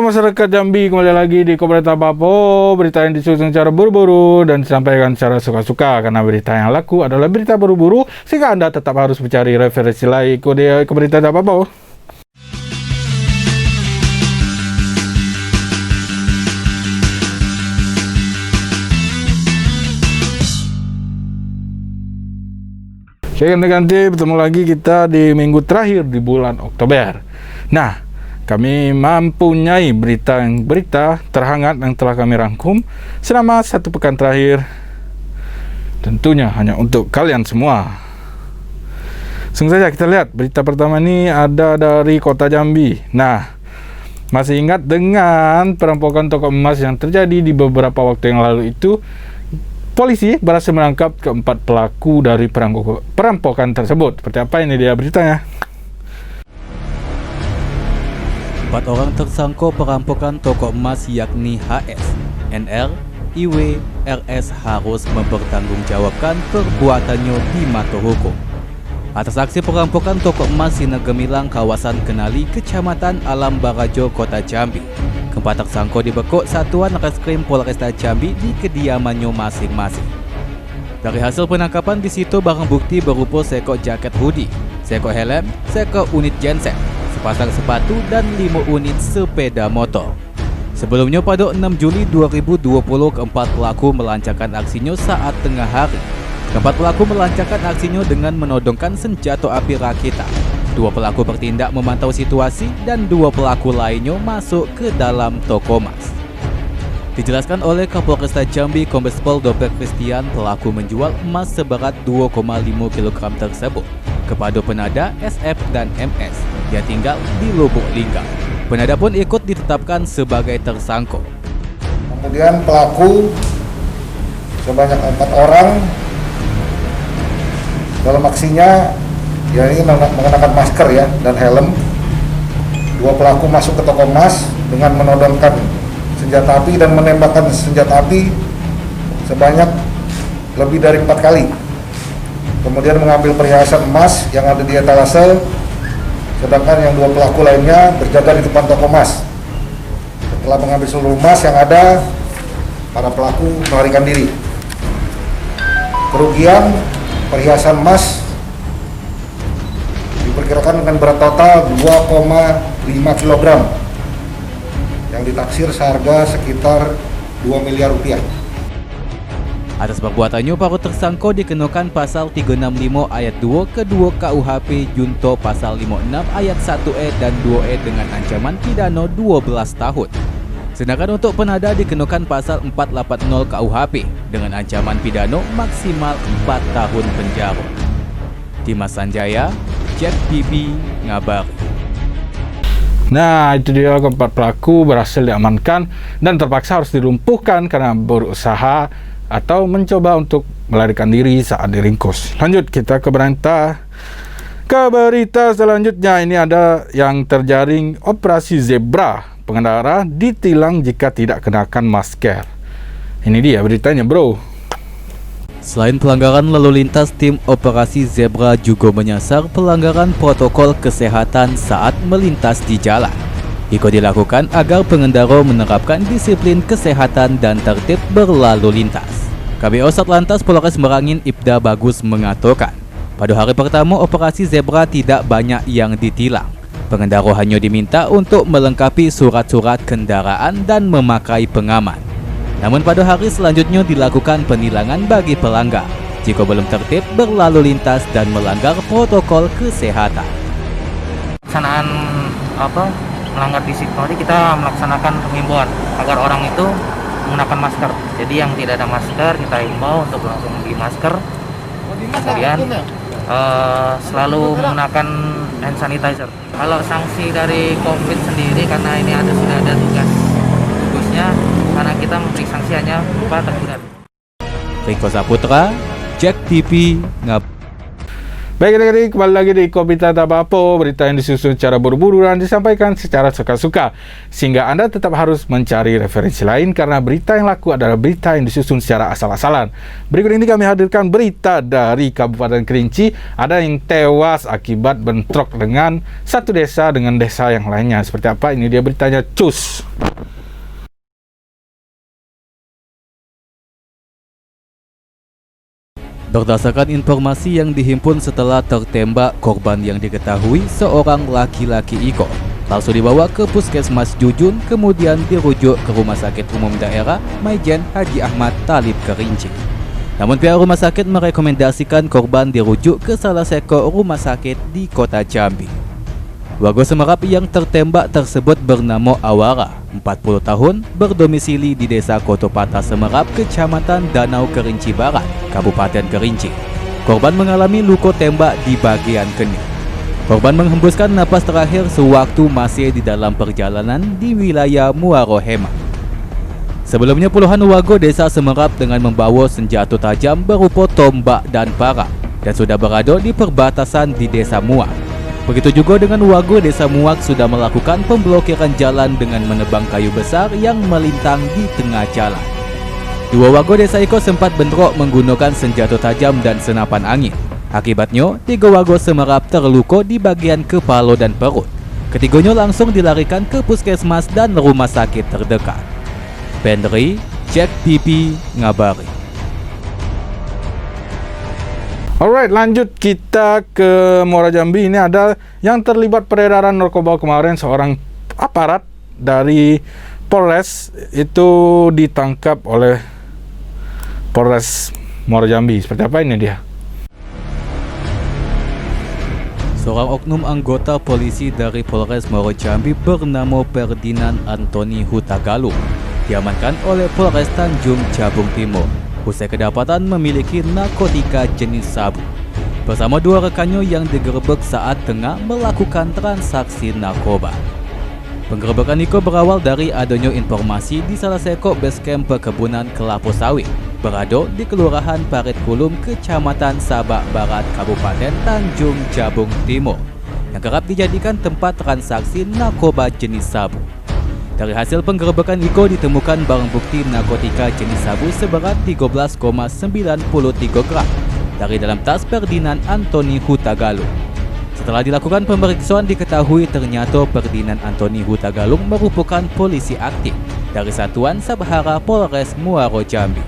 masyarakat Jambi, kembali lagi di Komunitas Papo. Berita yang disusun secara buru-buru dan disampaikan secara suka-suka, karena berita yang laku adalah berita buru-buru, sehingga Anda tetap harus mencari referensi lain. Kode Komunitas Papo. Oke, ganti bertemu lagi kita di minggu terakhir di bulan Oktober. Nah, kami mempunyai berita terhangat yang telah kami rangkum selama satu pekan terakhir. Tentunya hanya untuk kalian semua. Langsung saja kita lihat berita pertama ini ada dari kota Jambi. Nah, masih ingat dengan perampokan toko emas yang terjadi di beberapa waktu yang lalu itu? Polisi berhasil menangkap keempat pelaku dari perampokan tersebut. Seperti apa ini dia beritanya? 4 orang tersangka perampokan toko emas yakni HS, NR, IW, RS harus mempertanggungjawabkan perbuatannya di mata hukum. Atas aksi perampokan toko emas Sina Gemilang, kawasan Kenali, Kecamatan Alam Barajo, Kota Jambi, keempat tersangka dibekuk Satuan Reskrim Polresta Jambi di kediamannya masing-masing. Dari hasil penangkapan di situ barang bukti berupa sekok jaket hoodie, sekok helm, sekok unit genset, sepasang sepatu dan 5 unit sepeda motor. Sebelumnya pada 6 Juli 2020 keempat pelaku melancarkan aksinya saat tengah hari. Keempat pelaku melancarkan aksinya dengan menodongkan senjata api rakitan. 2 pelaku bertindak memantau situasi dan 2 pelaku lainnya masuk ke dalam toko emas. Dijelaskan oleh Kapolresta Jambi Kombes Pol Dr. Christian, pelaku menjual emas seberat 2,5 kg tersebut kepada penada SF dan MS yang tinggal di Lubuk Linggau. Penada pun ikut ditetapkan sebagai tersangka. Kemudian pelaku sebanyak 4 orang dalam aksinya ini mengenakan masker dan helm. 2 pelaku masuk ke toko emas dengan menodongkan senjata api dan menembakkan senjata api sebanyak lebih dari 4 kali. Kemudian mengambil perhiasan emas yang ada di etalase, sedangkan yang 2 pelaku lainnya berjaga di depan toko emas. Setelah mengambil seluruh emas yang ada, para pelaku melarikan diri. Kerugian perhiasan emas diperkirakan dengan berat total 2,5 kg yang ditaksir seharga sekitar 2 miliar rupiah. Atas perbuatannya, para tersangka dikenakan pasal 365 ayat 2 kedua KUHP junto pasal 56 ayat 1E dan 2E dengan ancaman pidana 12 tahun. Sedangkan untuk penada dikenakan pasal 480 KUHP dengan ancaman pidana maksimal 4 tahun penjara. Dimas Sanjaya, Jack TV, Ngabari. Nah, itu dia keempat pelaku berhasil diamankan dan terpaksa harus dilumpuhkan karena berusaha atau mencoba untuk melarikan diri saat diringkus. Lanjut kita ke berita selanjutnya. Ini ada yang terjaring operasi zebra. Pengendara ditilang jika tidak kenakan masker. Ini dia beritanya, bro. Selain pelanggaran lalu lintas, tim operasi zebra juga menyasar pelanggaran protokol kesehatan saat melintas di jalan. Itu dilakukan agar pengendara menerapkan disiplin kesehatan dan tertib berlalu lintas. KBO Satlantas Polres Merangin Ibda Bagus mengatakan, pada hari pertama operasi zebra tidak banyak yang ditilang. Pengendara hanya diminta untuk melengkapi surat-surat kendaraan dan memakai pengaman. Namun pada hari selanjutnya dilakukan penilangan bagi pelanggar jika belum tertib berlalu lintas dan melanggar protokol kesehatan. Pelaksanaan melanggar disiplin tadi, kita melaksanakan penghimbauan agar orang itu menggunakan masker. Jadi yang tidak ada masker kita himbau untuk langsung beli masker. Kemudian selalu menggunakan hand sanitizer. Kalau sanksi dari COVID sendiri, karena ini sudah ada tugasnya, karena kita memberi sanksi hanya berupa teguran. Riko Saputra, Jack TV, Ngab. Baik adik-adik, kembali lagi di Berita Tabapo, berita yang disusun secara buru-buru dan disampaikan secara suka-suka, sehingga Anda tetap harus mencari referensi lain karena berita yang laku adalah berita yang disusun secara asal-asalan. Berikut ini kami hadirkan berita dari Kabupaten Kerinci, ada yang tewas akibat bentrok dengan satu desa dengan desa yang lainnya. Seperti apa? Ini dia beritanya, cus! Berdasarkan informasi yang dihimpun setelah tertembak, korban yang diketahui seorang laki-laki Iko langsung dibawa ke Puskesmas Jujun, kemudian dirujuk ke Rumah Sakit Umum Daerah Maijen Haji Ahmad Talib Kerinci. Namun pihak rumah sakit merekomendasikan korban dirujuk ke salah satu rumah sakit di kota Jambi. Warga Semerap yang tertembak tersebut bernama Awara, 40 tahun, berdomisili di Desa Kotopata Semerap, Kecamatan Danau Kerinci Barat, Kabupaten Kerinci. Korban mengalami luka tembak di bagian kening. Korban menghembuskan napas terakhir sewaktu masih di dalam perjalanan di wilayah Muarohema. Sebelumnya puluhan warga Desa Semerap dengan membawa senjata tajam berupa tombak dan parang dan sudah berada di perbatasan di Desa Muak. Begitu juga dengan warga Desa Muak sudah melakukan pemblokiran jalan dengan menebang kayu besar yang melintang di tengah jalan. Dua warga Desa Iko sempat bentrok menggunakan senjata tajam dan senapan angin. Akibatnya, 3 warga Semerap terluka di bagian kepala dan perut. Ketiganya langsung dilarikan ke puskesmas dan rumah sakit terdekat. Pendri, Cek TV, ngabari. Alright, lanjut kita ke Muara Jambi. Ini ada yang terlibat peredaran narkoba kemarin, seorang aparat dari Polres itu ditangkap oleh Polres Muara Jambi. Seperti apa ini dia? Seorang oknum anggota polisi dari Polres Muara Jambi bernama Ferdinand Anthony Hutagalung diamankan oleh Polres Tanjung Jabung Timur usai kedapatan memiliki narkotika jenis sabu bersama 2 rekannya yang digerebek saat tengah melakukan transaksi narkoba. Penggerebekan itu berawal dari adanya informasi di salah satu basecamp perkebunan kelapa sawit berada di Kelurahan Parit Kulum, Kecamatan Sabak Barat, Kabupaten Tanjung Jabung Timur yang kerap dijadikan tempat transaksi narkoba jenis sabu. Dari hasil penggerebekan itu ditemukan barang bukti narkotika jenis sabu seberat 13,93 gram dari dalam tas Ferdinand Anthony Hutagalung. Setelah dilakukan pemeriksaan diketahui ternyata Ferdinand Anthony Hutagalung merupakan polisi aktif dari Satuan Sabhara Polres Muara Jambi.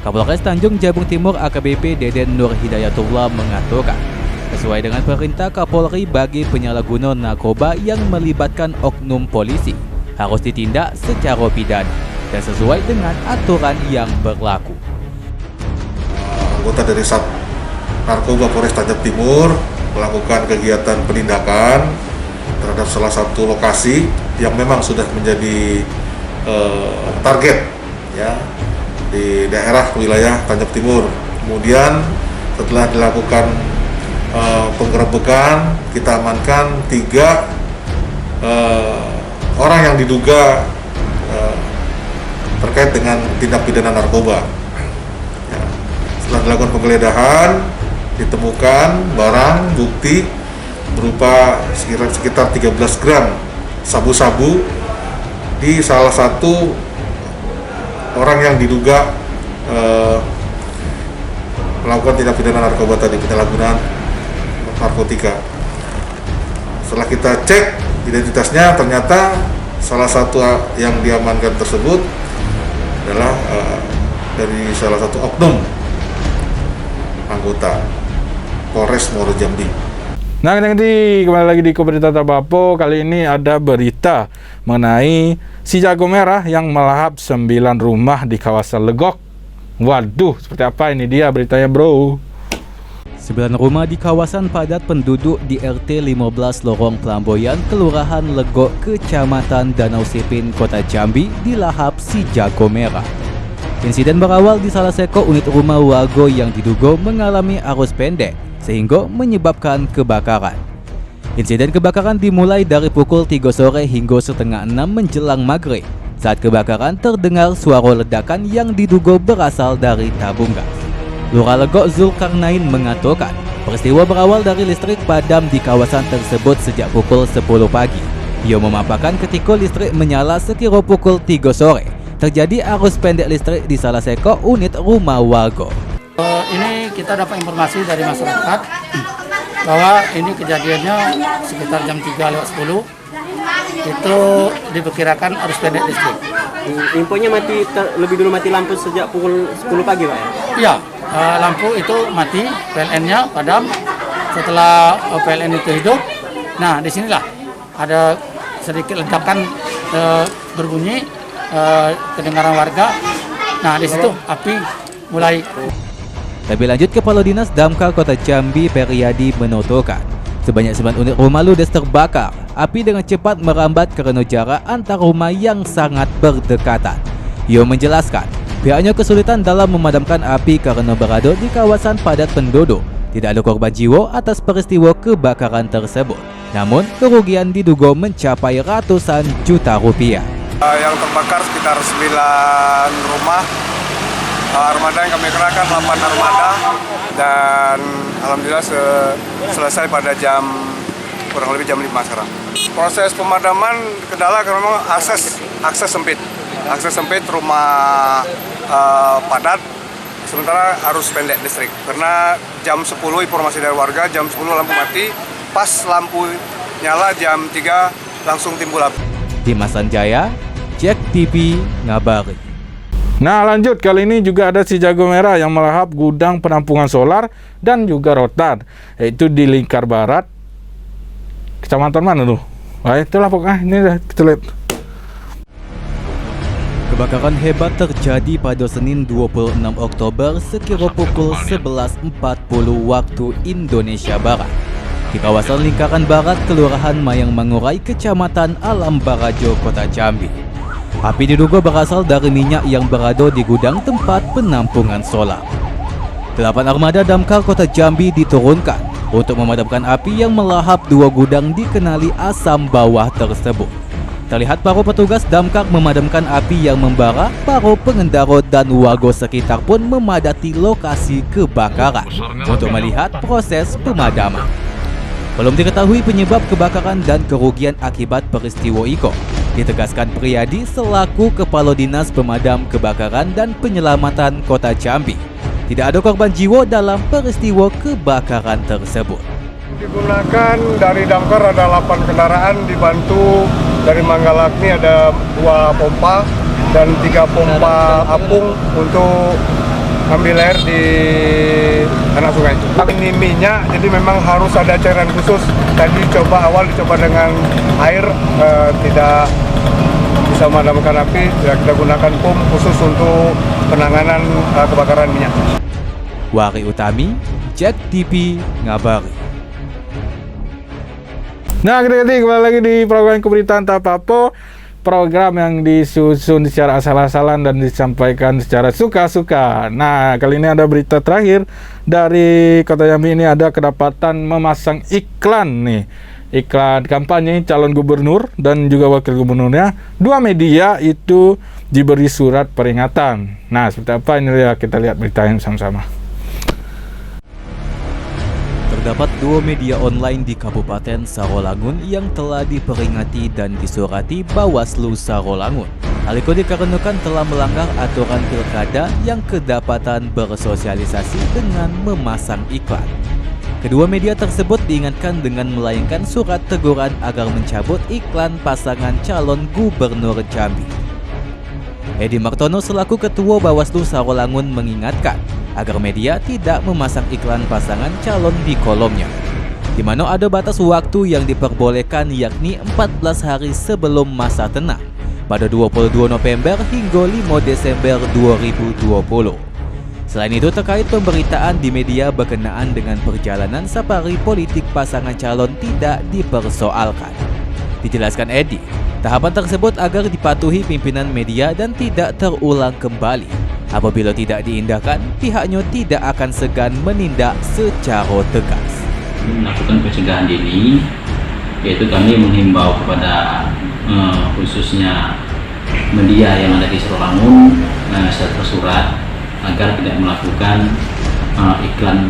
Kapolres Tanjung Jabung Timur AKBP Deden Nur Hidayatullah mengatakan, sesuai dengan perintah Kapolri bagi penyalahguna narkoba yang melibatkan oknum polisi harus ditindak secara pidana dan sesuai dengan aturan yang berlaku. Anggota dari Sat Narkoba Polres Tanjung Timur melakukan kegiatan penindakan terhadap salah satu lokasi yang memang sudah menjadi target ya di daerah wilayah Tanjung Timur. Kemudian setelah dilakukan penggerebekan, kita amankan 3 orang yang diduga terkait dengan tindak pidana narkoba. Ya, setelah dilakukan penggeledahan, ditemukan barang bukti berupa sekitar 13 gram sabu-sabu di salah satu orang yang diduga melakukan tindak pidana narkoba tadi, penyalahgunaan narkotika. Setelah kita cek identitasnya, ternyata salah satu yang diamankan tersebut adalah dari salah satu oknum anggota Polres Muara Jambi. Nah, nanti kembali lagi di Berita Tabapo. Kali ini ada berita mengenai si jago merah yang melahap 9 rumah di kawasan Legok. Waduh, seperti apa ini dia beritanya, bro? 9 rumah di kawasan padat penduduk di RT 15 Lorong Pelamboyan, Kelurahan Legok, Kecamatan Danau Sipin, Kota Jambi dilahap si jago merah. Insiden berawal di salah satu unit rumah warga yang diduga mengalami arus pendek sehingga menyebabkan kebakaran. Insiden kebakaran dimulai dari pukul 3 sore hingga setengah 6 menjelang maghrib. Saat kebakaran terdengar suara ledakan yang diduga berasal dari tabung gas. Lurah Legok Zulkarnain mengatakan Peristiwa berawal dari listrik padam di kawasan tersebut sejak pukul 10 pagi. Ia memaparkan ketika listrik menyala sekira pukul 3 sore, terjadi arus pendek listrik di salah satu unit rumah warga. Ini kita dapat informasi dari masyarakat bahwa ini kejadiannya sekitar jam 3:10. Itu diperkirakan arus pendek listrik. Infonya lebih dulu mati lampu sejak pukul 10 pagi, Pak ya? Iya, lampu itu mati, PLN-nya padam. Setelah PLN itu hidup, nah disinilah ada sedikit ledakan berbunyi, kedengaran warga. Nah di situ api mulai. Lebih lanjut, Kepala Dinas Damkar Kota Jambi Periadi menuturkan sebanyak 9 unit rumah ludes terbakar. Api dengan cepat merambat karena jarak antar rumah yang sangat berdekatan. Ia menjelaskan pihaknya kesulitan dalam memadamkan api karena berada di kawasan padat penduduk. Tidak ada korban jiwa atas peristiwa kebakaran tersebut. Namun kerugian diduga mencapai ratusan juta rupiah. Yang terbakar sekitar 9 rumah. Armada yang kami kerahkan 8 armada dan alhamdulillah selesai pada kurang lebih jam 5 sekarang. Proses pemadaman kendala karena memang akses sempit rumah padat, sementara arus pendek listrik. Karena jam 10 informasi dari warga, jam 10 lampu mati, pas lampu nyala jam 3 langsung timbul api. Dimas Sanjaya, Jack TV ngabari. Nah lanjut, kali ini juga ada si jago merah yang melahap gudang penampungan solar dan juga rotan, yaitu di Lingkar Barat, kecamatan mana tuh? Wah itulah pokoknya, ini dah kita lihat. Kebakaran hebat terjadi pada Senin 26 Oktober sekira pukul 11.40 waktu Indonesia Barat di kawasan Lingkaran Barat, Kelurahan Mayang Mangurai, Kecamatan Alam Barajo, Kota Jambi. Api diduga berasal dari minyak yang berada di gudang tempat penampungan solar. 8 armada damkar Kota Jambi diturunkan untuk memadamkan api yang melahap 2 gudang dikenali asam bawah tersebut. Terlihat para petugas damkar memadamkan api yang membara, para pengendara dan warga sekitar pun memadati lokasi kebakaran untuk melihat proses pemadaman. Belum diketahui penyebab kebakaran dan kerugian akibat peristiwa itu, ditegaskan Priadi selaku Kepala Dinas Pemadam Kebakaran dan Penyelamatan Kota Jambi. Tidak ada korban jiwa dalam peristiwa kebakaran tersebut. Digunakan dari damkar ada 8 kendaraan, dibantu dari Manggalakhni ada 2 pompa dan 3 pompa apung untuk ambil air di anak sungai. Ini minyak, jadi memang harus ada cairan khusus. Tadi awal dicoba dengan air, tidak bisa memadamkan api. Kita gunakan pom khusus untuk penanganan kebakaran minyak. Wari Utami, Jack TV ngabari. Nah, adik-adik, kembali lagi di program Keberitaan Tak Apa, program yang disusun secara asal-asalan dan disampaikan secara suka-suka. Nah, kali ini ada berita terakhir dari Kota Jambi. Ini ada kedapatan memasang iklan nih. Iklan kampanye calon gubernur dan juga wakil gubernurnya. 2 media itu diberi surat peringatan. Nah, seperti apa ini ya, kita lihat beritanya sama-sama. Terdapat 2 media online di Kabupaten Sarolangun yang telah diperingati dan disurati Bawaslu Sarolangun. Hal itu dikarenakan telah melanggar aturan pilkada yang kedapatan bersosialisasi dengan memasang iklan. Kedua media tersebut diingatkan dengan melayangkan surat teguran agar mencabut iklan pasangan calon gubernur Jambi. Edi Martono selaku Ketua Bawaslu Sarolangun mengingatkan agar media tidak memasang iklan pasangan calon di kolomnya, di mana ada batas waktu yang diperbolehkan, yakni 14 hari sebelum masa tenang pada 22 November hingga 5 Desember 2020. Selain itu, terkait pemberitaan di media berkenaan dengan perjalanan safari politik pasangan calon tidak dipersoalkan. Dijelaskan Edi, tahapan tersebut agar dipatuhi pimpinan media dan tidak terulang kembali. Apabila tidak diindahkan, pihaknya tidak akan segan menindak secara tegas. Melakukan pencegahan dini, yaitu kami menghimbau kepada khususnya media yang ada di Sarolangun secara tersurat agar tidak melakukan iklan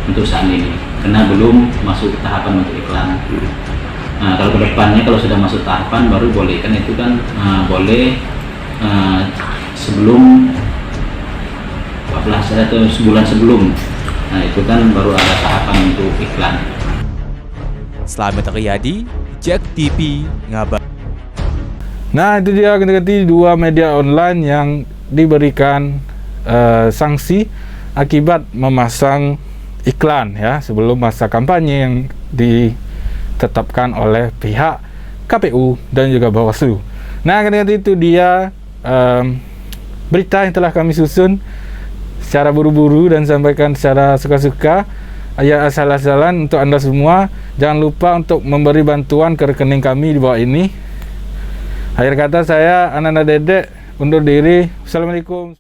untuk saat ini, karena belum masuk tahapan untuk iklan. Nah, kalau kedepannya kalau sudah masuk tahapan baru boleh, kan itu kan boleh sebelum 14 atau sebulan sebelum. Nah, itu kan baru ada tahapan untuk iklan. Slamet Riyadi, Jack TV, Ngabar. Nah, itu dia ganti-ganti 2 media online yang diberikan sanksi akibat memasang iklan ya sebelum masa kampanye yang ditetapkan oleh pihak KPU dan juga Bawaslu. Nah, ganti-ganti itu dia berita yang telah kami susun secara buru-buru dan sampaikan secara suka-suka, ya asal-asalan untuk Anda semua. Jangan lupa untuk memberi bantuan ke rekening kami di bawah ini. Akhir kata saya Ananda Dedek undur diri. Assalamualaikum.